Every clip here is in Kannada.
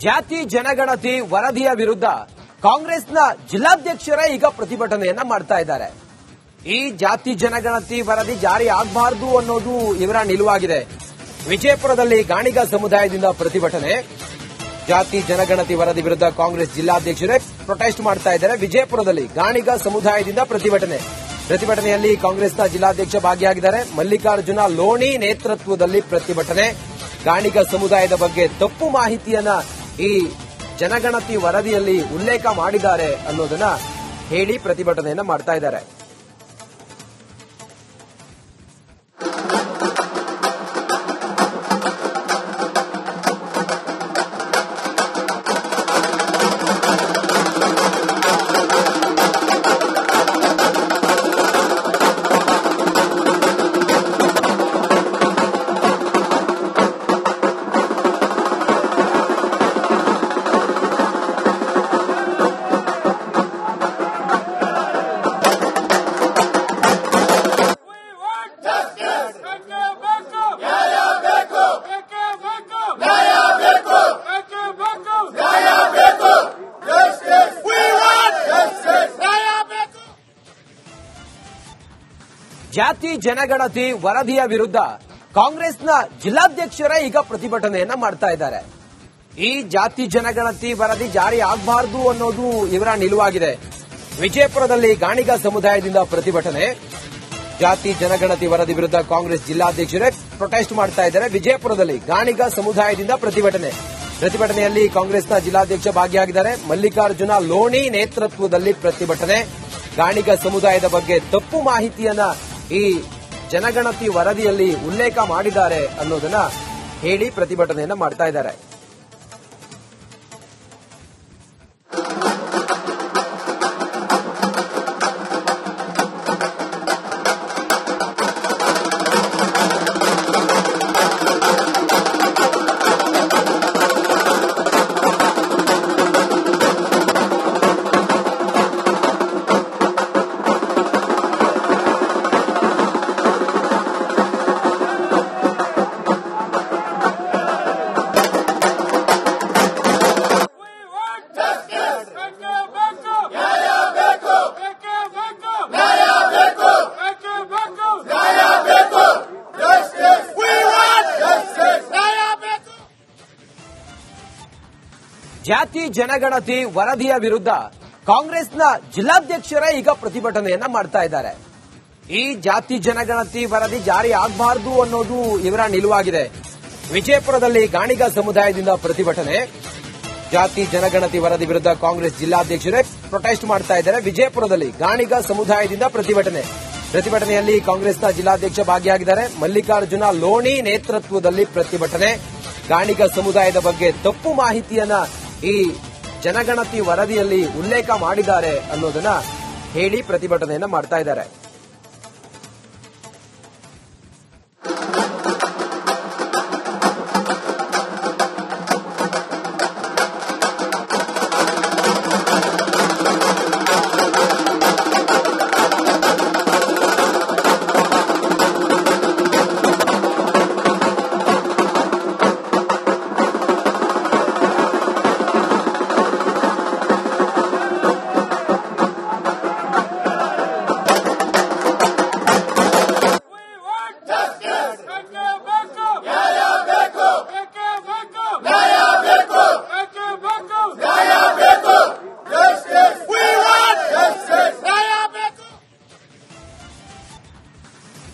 ಜಾತಿ ಜನಗಣತಿ ವರದಿಯ ವಿರುದ್ಧ ಕಾಂಗ್ರೆಸ್ನ ಜಿಲ್ಲಾಧ್ಯಕ್ಷರೇ ಈಗ ಪ್ರತಿಭಟನೆಯನ್ನ ಮಾಡ್ತಾ ಇದ್ದಾರೆ. ಈ ಜಾತಿ ಜನಗಣತಿ ವರದಿ ಜಾರಿ ಆಗಬಾರದು ಅನ್ನೋದು ಇವರ ನಿಲುವಾಗಿದೆ. ವಿಜಯಪುರದಲ್ಲಿ ಗಾಣಿಗ ಸಮುದಾಯದಿಂದ ಪ್ರತಿಭಟನೆ. ಜಾತಿ ಜನಗಣತಿ ವರದಿ ವಿರುದ್ಧ ಕಾಂಗ್ರೆಸ್ ಜಿಲ್ಲಾಧ್ಯಕ್ಷರೇ ಪ್ರೊಟೆಸ್ಟ್ ಮಾಡ್ತಾ ಇದ್ದಾರೆ. ವಿಜಯಪುರದಲ್ಲಿ ಗಾಣಿಗ ಸಮುದಾಯದಿಂದ ಪ್ರತಿಭಟನೆಯಲ್ಲಿ ಕಾಂಗ್ರೆಸ್ನ ಜಿಲ್ಲಾಧ್ಯಕ್ಷ ಭಾಗಿಯಾಗಿದ್ದಾರೆ. ಮಲ್ಲಿಕಾರ್ಜುನ ಲೋಣಿ ನೇತೃತ್ವದಲ್ಲಿ ಪ್ರತಿಭಟನೆ. ಗಾಣಿಗ ಸಮುದಾಯದ ಬಗ್ಗೆ ತಪ್ಪು ಮಾಹಿತಿಯನ್ನ ಈ ಜನಗಣತಿ ವರದಿಯಲ್ಲಿ ಉಲ್ಲೇಖ ಮಾಡಿದ್ದಾರೆ ಅನ್ನೋದನ್ನ ಹೇಳಿ ಪ್ರತಿಭಟನೆಯನ್ನ ಮಾಡ್ತಾ ಇದ್ದಾರೆ. ಜಾತಿ ಜನಗಣತಿ ವರದಿಯ ವಿರುದ್ಧ ಕಾಂಗ್ರೆಸ್ನ ಜಿಲ್ಲಾಧ್ಯಕ್ಷರೇ ಈಗ ಪ್ರತಿಭಟನೆಯನ್ನ ಮಾಡ್ತಾ ಇದ್ದಾರೆ. ಈ ಜಾತಿ ಜನಗಣತಿ ವರದಿ ಜಾರಿ ಆಗಬಾರದು ಅನ್ನೋದು ಇವರ ನಿಲುವಾಗಿದೆ. ವಿಜಯಪುರದಲ್ಲಿ ಗಾಣಿಗ ಸಮುದಾಯದಿಂದ ಪ್ರತಿಭಟನೆ. ಜಾತಿ ಜನಗಣತಿ ವರದಿ ವಿರುದ್ಧ ಕಾಂಗ್ರೆಸ್ ಜಿಲ್ಲಾಧ್ಯಕ್ಷರೇ ಪ್ರೊಟೆಸ್ಟ್ ಮಾಡ್ತಾ ಇದ್ದಾರೆ. ವಿಜಯಪುರದಲ್ಲಿ ಗಾಣಿಗ ಸಮುದಾಯದಿಂದ ಪ್ರತಿಭಟನೆಯಲ್ಲಿ ಕಾಂಗ್ರೆಸ್ನ ಜಿಲ್ಲಾಧ್ಯಕ್ಷ ಭಾಗಿಯಾಗಿದ್ದಾರೆ. ಮಲ್ಲಿಕಾರ್ಜುನ ಲೋಣಿ ನೇತೃತ್ವದಲ್ಲಿ ಪ್ರತಿಭಟನೆ. ಗಾಣಿಗ ಸಮುದಾಯದ ಬಗ್ಗೆ ತಪ್ಪು ಮಾಹಿತಿಯನ್ನ ಈ ಜನಗಣತಿ ವರದಿಯಲ್ಲಿ ಉಲ್ಲೇಖ ಮಾಡಿದ್ದಾರೆ ಅನ್ನೋದನ್ನ ಹೇಳಿ ಪ್ರತಿಭಟನೆಯನ್ನ ಮಾಡ್ತಾ ಇದ್ದಾರೆ. ಜಾತಿ ಜನಗಣತಿ ವರದಿಯ ವಿರುದ್ಧ ಕಾಂಗ್ರೆಸ್ನ ಜಿಲ್ಲಾಧ್ಯಕ್ಷರೇ ಈಗ ಪ್ರತಿಭಟನೆಯನ್ನ ಮಾಡ್ತಾ ಇದ್ದಾರೆ. ಈ ಜಾತಿ ಜನಗಣತಿ ವರದಿ ಜಾರಿ ಆಗಬಾರದು ಅನ್ನೋದು ಇವರ ನಿಲುವಾಗಿದೆ. ವಿಜಯಪುರದಲ್ಲಿ ಗಾಣಿಗ ಸಮುದಾಯದಿಂದ ಪ್ರತಿಭಟನೆ. ಜಾತಿ ಜನಗಣತಿ ವರದಿ ವಿರುದ್ಧ ಕಾಂಗ್ರೆಸ್ ಜಿಲ್ಲಾಧ್ಯಕ್ಷರೇ ಪ್ರೊಟೆಸ್ಟ್ ಮಾಡ್ತಾ ಇದ್ದಾರೆ. ವಿಜಯಪುರದಲ್ಲಿ ಗಾಣಿಗ ಸಮುದಾಯದಿಂದ ಪ್ರತಿಭಟನೆಯಲ್ಲಿ ಕಾಂಗ್ರೆಸ್ನ ಜಿಲ್ಲಾಧ್ಯಕ್ಷ ಭಾಗಿಯಾಗಿದ್ದಾರೆ. ಮಲ್ಲಿಕಾರ್ಜುನ ಲೋಣಿ ನೇತೃತ್ವದಲ್ಲಿ ಪ್ರತಿಭಟನೆ. ಗಾಣಿಗ ಸಮುದಾಯದ ಬಗ್ಗೆ ತಪ್ಪು ಮಾಹಿತಿಯನ್ನ ಈ ಜನಗಣತಿ ವರದಿಯಲ್ಲಿ ಉಲ್ಲೇಖ ಮಾಡಿದ್ದಾರೆ ಅನ್ನೋದನ್ನ ಹೇಳಿ ಪ್ರತಿಭಟನೆಯನ್ನ ಮಾಡ್ತಾ ಇದ್ದಾರೆ.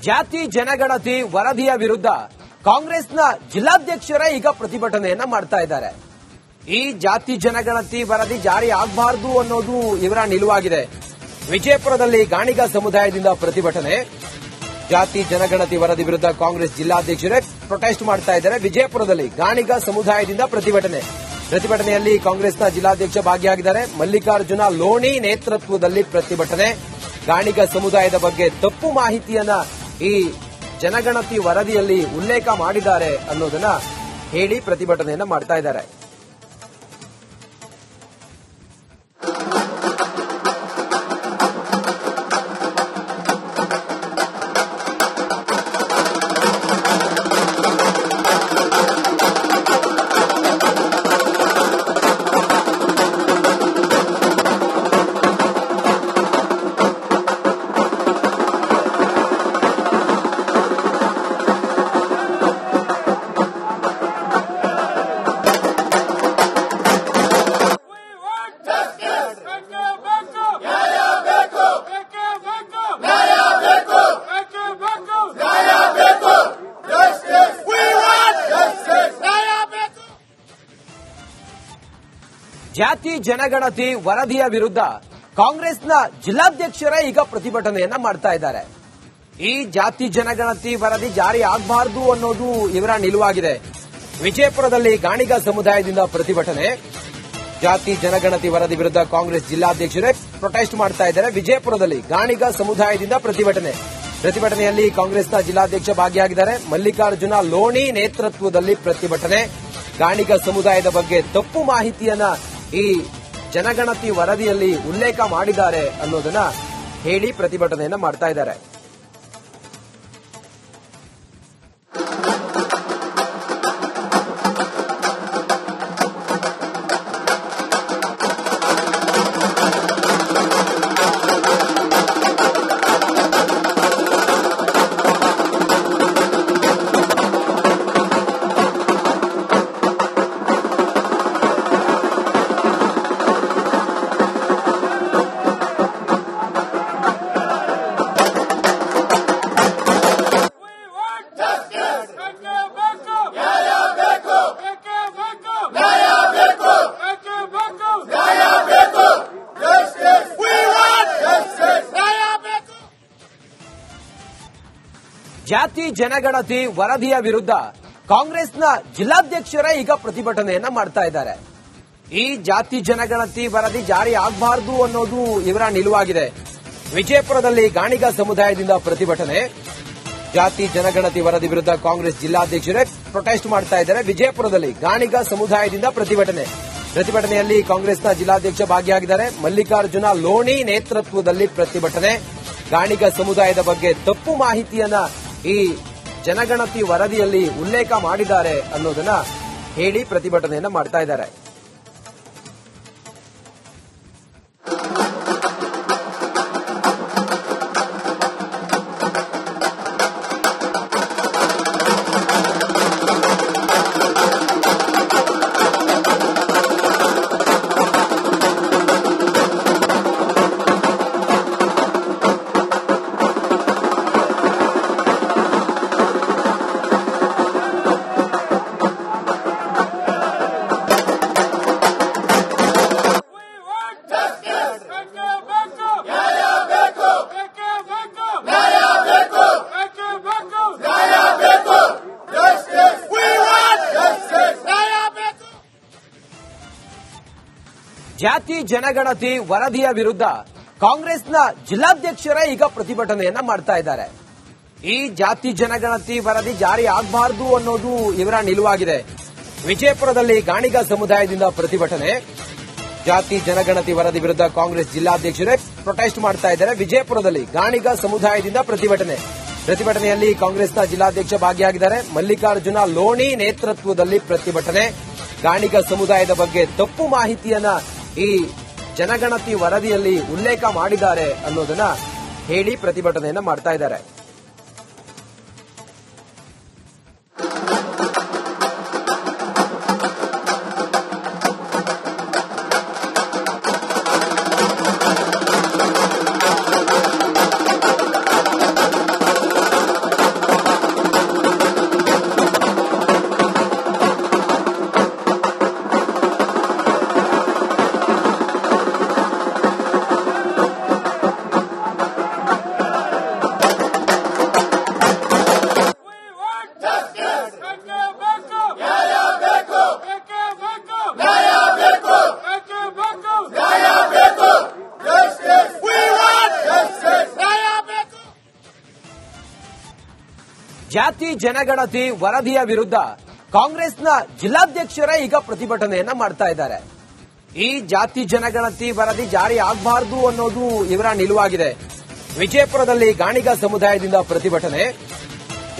ಜಾತಿ ಜನಗಣತಿ ವರದಿಯ ವಿರುದ್ಧ ಕಾಂಗ್ರೆಸ್ನ ಜಿಲ್ಲಾಧ್ಯಕ್ಷರೇ ಈಗ ಪ್ರತಿಭಟನೆಯನ್ನ ಮಾಡ್ತಾ ಇದ್ದಾರೆ. ಈ ಜಾತಿ ಜನಗಣತಿ ವರದಿ ಜಾರಿ ಆಗಬಾರದು ಅನ್ನೋದು ಇವರ ನಿಲುವಾಗಿದೆ. ವಿಜಯಪುರದಲ್ಲಿ ಗಾಣಿಗ ಸಮುದಾಯದಿಂದ ಪ್ರತಿಭಟನೆ. ಜಾತಿ ಜನಗಣತಿ ವರದಿ ವಿರುದ್ಧ ಕಾಂಗ್ರೆಸ್ ಜಿಲ್ಲಾಧ್ಯಕ್ಷರೇ ಪ್ರೊಟೆಸ್ಟ್ ಮಾಡ್ತಾ ಇದ್ದಾರೆ. ವಿಜಯಪುರದಲ್ಲಿ ಗಾಣಿಗ ಸಮುದಾಯದಿಂದ ಪ್ರತಿಭಟನೆಯಲ್ಲಿ ಕಾಂಗ್ರೆಸ್ನ ಜಿಲ್ಲಾಧ್ಯಕ್ಷ ಭಾಗಿಯಾಗಿದ್ದಾರೆ. ಮಲ್ಲಿಕಾರ್ಜುನ ಲೋಣಿ ನೇತೃತ್ವದಲ್ಲಿ ಪ್ರತಿಭಟನೆ. ಗಾಣಿಗ ಸಮುದಾಯದ ಬಗ್ಗೆ ತಪ್ಪು ಮಾಹಿತಿಯನ್ನ ಈ ಜನಗಣತಿ ವರದಿಯಲ್ಲಿ ಉಲ್ಲೇಖ ಮಾಡಿದ್ದಾರೆ ಅನ್ನೋದನ್ನ ಹೇಳಿ ಪ್ರತಿಭಟನೆಯನ್ನ ಮಾಡ್ತಾ ಇದ್ದಾರೆ. ಜಾತಿ ಜನಗಣತಿ ವರದಿಯ ವಿರುದ್ಧ ಕಾಂಗ್ರೆಸ್ನ ಜಿಲ್ಲಾಧ್ಯಕ್ಷರೇ ಈಗ ಪ್ರತಿಭಟನೆಯನ್ನ ಮಾಡ್ತಾ ಇದ್ದಾರೆ. ಈ ಜಾತಿ ಜನಗಣತಿ ವರದಿ ಜಾರಿ ಆಗಬಾರದು ಅನ್ನೋದು ಇವರ ನಿಲುವಾಗಿದೆ. ವಿಜಯಪುರದಲ್ಲಿ ಗಾಣಿಗ ಸಮುದಾಯದಿಂದ ಪ್ರತಿಭಟನೆ. ಜಾತಿ ಜನಗಣತಿ ವರದಿ ವಿರುದ್ಧ ಕಾಂಗ್ರೆಸ್ ಜಿಲ್ಲಾಧ್ಯಕ್ಷರೇ ಪ್ರೊಟೆಸ್ಟ್ ಮಾಡ್ತಾ ಇದ್ದಾರೆ. ವಿಜಯಪುರದಲ್ಲಿ ಗಾಣಿಗ ಸಮುದಾಯದಿಂದ ಪ್ರತಿಭಟನೆಯಲ್ಲಿ ಕಾಂಗ್ರೆಸ್ನ ಜಿಲ್ಲಾಧ್ಯಕ್ಷ ಭಾಗಿಯಾಗಿದ್ದಾರೆ. ಮಲ್ಲಿಕಾರ್ಜುನ ಲೋಣಿ ನೇತೃತ್ವದಲ್ಲಿ ಪ್ರತಿಭಟನೆ. ಗಾಣಿಗ ಸಮುದಾಯದ ಬಗ್ಗೆ ತಪ್ಪು ಮಾಹಿತಿಯನ್ನ ಈ ಜನಗಣತಿ ವರದಿಯಲ್ಲಿ ಉಲ್ಲೇಖ ಮಾಡಿದ್ದಾರೆ ಅನ್ನೋದನ್ನ ಹೇಳಿ ಪ್ರತಿಭಟನೆಯನ್ನ ಮಾಡ್ತಾ ಇದ್ದಾರೆ. ಜಾತಿ ಜನಗಣತಿ ವರದಿಯ ವಿರುದ್ಧ ಕಾಂಗ್ರೆಸ್ನ ಜಿಲ್ಲಾಧ್ಯಕ್ಷರೇ ಈಗ ಪ್ರತಿಭಟನೆಯನ್ನ ಮಾಡ್ತಾ ಇದ್ದಾರೆ. ಈ ಜಾತಿ ಜನಗಣತಿ ವರದಿ ಜಾರಿ ಆಗಬಾರದು ಅನ್ನೋದು ಇವರ ನಿಲುವಾಗಿದೆ. ವಿಜಯಪುರದಲ್ಲಿ ಗಾಣಿಗ ಸಮುದಾಯದಿಂದ ಪ್ರತಿಭಟನೆ. ಜಾತಿ ಜನಗಣತಿ ವರದಿ ವಿರುದ್ಧ ಕಾಂಗ್ರೆಸ್ ಜಿಲ್ಲಾಧ್ಯಕ್ಷರೇ ಪ್ರೊಟೆಸ್ಟ್ ಮಾಡ್ತಾ ಇದ್ದಾರೆ. ವಿಜಯಪುರದಲ್ಲಿ ಗಾಣಿಗ ಸಮುದಾಯದಿಂದ ಪ್ರತಿಭಟನೆಯಲ್ಲಿ ಕಾಂಗ್ರೆಸ್ನ ಜಿಲ್ಲಾಧ್ಯಕ್ಷ ಭಾಗಿಯಾಗಿದ್ದಾರೆ. ಮಲ್ಲಿಕಾರ್ಜುನ ಲೋಣಿ ನೇತೃತ್ವದಲ್ಲಿ ಪ್ರತಿಭಟನೆ. ಗಾಣಿಗ ಸಮುದಾಯದ ಬಗ್ಗೆ ತಪ್ಪು ಮಾಹಿತಿಯನ್ನ ಈ ಜನಗಣತಿ ವರದಿಯಲ್ಲಿ ಉಲ್ಲೇಖ ಮಾಡಿದ್ದಾರೆ ಅನ್ನೋದನ್ನ ಹೇಳಿ ಪ್ರತಿಭಟನೆಯನ್ನ ಮಾಡ್ತಾ ಇದ್ದಾರೆ. ಜಾತಿ ಜನಗಣತಿ ವರದಿಯ ವಿರುದ್ಧ ಕಾಂಗ್ರೆಸ್ನ ಜಿಲ್ಲಾಧ್ಯಕ್ಷರೇ ಈಗ ಪ್ರತಿಭಟನೆಯನ್ನ ಮಾಡ್ತಾ ಇದ್ದಾರೆ. ಈ ಜಾತಿ ಜನಗಣತಿ ವರದಿ ಜಾರಿ ಆಗಬಾರದು ಅನ್ನೋದು ಇವರ ನಿಲುವಾಗಿದೆ. ವಿಜಯಪುರದಲ್ಲಿ ಗಾಣಿಗ ಸಮುದಾಯದಿಂದ ಪ್ರತಿಭಟನೆ. ಜಾತಿ ಜನಗಣತಿ ವರದಿ ವಿರುದ್ಧ ಕಾಂಗ್ರೆಸ್ ಜಿಲ್ಲಾಧ್ಯಕ್ಷರೇ ಪ್ರೊಟೆಸ್ಟ್ ಮಾಡ್ತಾ ಇದ್ದಾರೆ. ವಿಜಯಪುರದಲ್ಲಿ ಗಾಣಿಗ ಸಮುದಾಯದಿಂದ ಪ್ರತಿಭಟನೆಯಲ್ಲಿ ಕಾಂಗ್ರೆಸ್ನ ಜಿಲ್ಲಾಧ್ಯಕ್ಷ ಭಾಗಿಯಾಗಿದ್ದಾರೆ. ಮಲ್ಲಿಕಾರ್ಜುನ ಲೋಣಿ ನೇತೃತ್ವದಲ್ಲಿ ಪ್ರತಿಭಟನೆ. ಗಾಣಿಗ ಸಮುದಾಯದ ಬಗ್ಗೆ ತಪ್ಪು ಮಾಹಿತಿಯನ್ನ ಈ ಜನಗಣತಿ ವರದಿಯಲ್ಲಿ ಉಲ್ಲೇಖ ಮಾಡಿದ್ದಾರೆ ಅನ್ನೋದನ್ನ ಹೇಳಿ ಪ್ರತಿಭಟನೆಯನ್ನ ಮಾಡ್ತಾ ಇದ್ದಾರೆ. ಜಾತಿ ಜನಗಣತಿ ವರದಿಯ ವಿರುದ್ಧ ಕಾಂಗ್ರೆಸ್ನ ಜಿಲ್ಲಾಧ್ಯಕ್ಷರೇ ಈಗ ಪ್ರತಿಭಟನೆಯನ್ನ ಮಾಡ್ತಾ ಇದ್ದಾರೆ. ಈ ಜಾತಿ ಜನಗಣತಿ ವರದಿ ಜಾರಿ ಆಗಬಾರದು ಅನ್ನೋದು ಇವರ ನಿಲುವಾಗಿದೆ. ವಿಜಯಪುರದಲ್ಲಿ ಗಾಣಿಗ ಸಮುದಾಯದಿಂದ ಪ್ರತಿಭಟನೆ.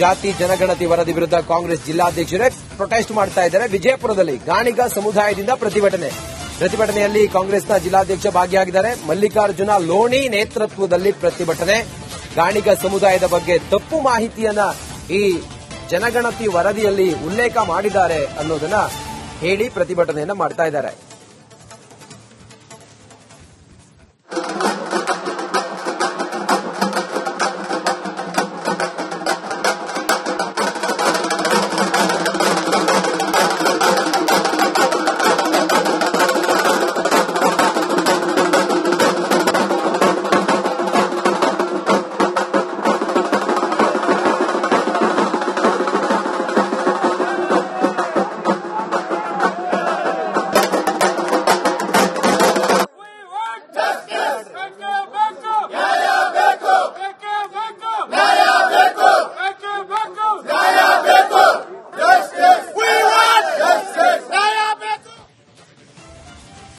ಜಾತಿ ಜನಗಣತಿ ವರದಿ ವಿರುದ್ಧ ಕಾಂಗ್ರೆಸ್ ಜಿಲ್ಲಾಧ್ಯಕ್ಷರೇ ಪ್ರೊಟೆಸ್ಟ್ ಮಾಡ್ತಾ ಇದ್ದಾರೆ. ವಿಜಯಪುರದಲ್ಲಿ ಗಾಣಿಗ ಸಮುದಾಯದಿಂದ ಪ್ರತಿಭಟನೆಯಲ್ಲಿ ಕಾಂಗ್ರೆಸ್ನ ಜಿಲ್ಲಾಧ್ಯಕ್ಷ ಭಾಗಿಯಾಗಿದ್ದಾರೆ. ಮಲ್ಲಿಕಾರ್ಜುನ ಲೋಣಿ ನೇತೃತ್ವದಲ್ಲಿ ಪ್ರತಿಭಟನೆ. ಗಾಣಿಗ ಸಮುದಾಯದ ಬಗ್ಗೆ ತಪ್ಪು ಮಾಹಿತಿಯನ್ನ ಈ ಜನಗಣತಿ ವರದಿಯಲ್ಲಿ ಉಲ್ಲೇಖ ಮಾಡಿದ್ದಾರೆ ಅನ್ನೋದನ್ನ ಹೇಳಿ ಪ್ರತಿಭಟನೆಯನ್ನ ಮಾಡ್ತಾ ಇದ್ದಾರೆ.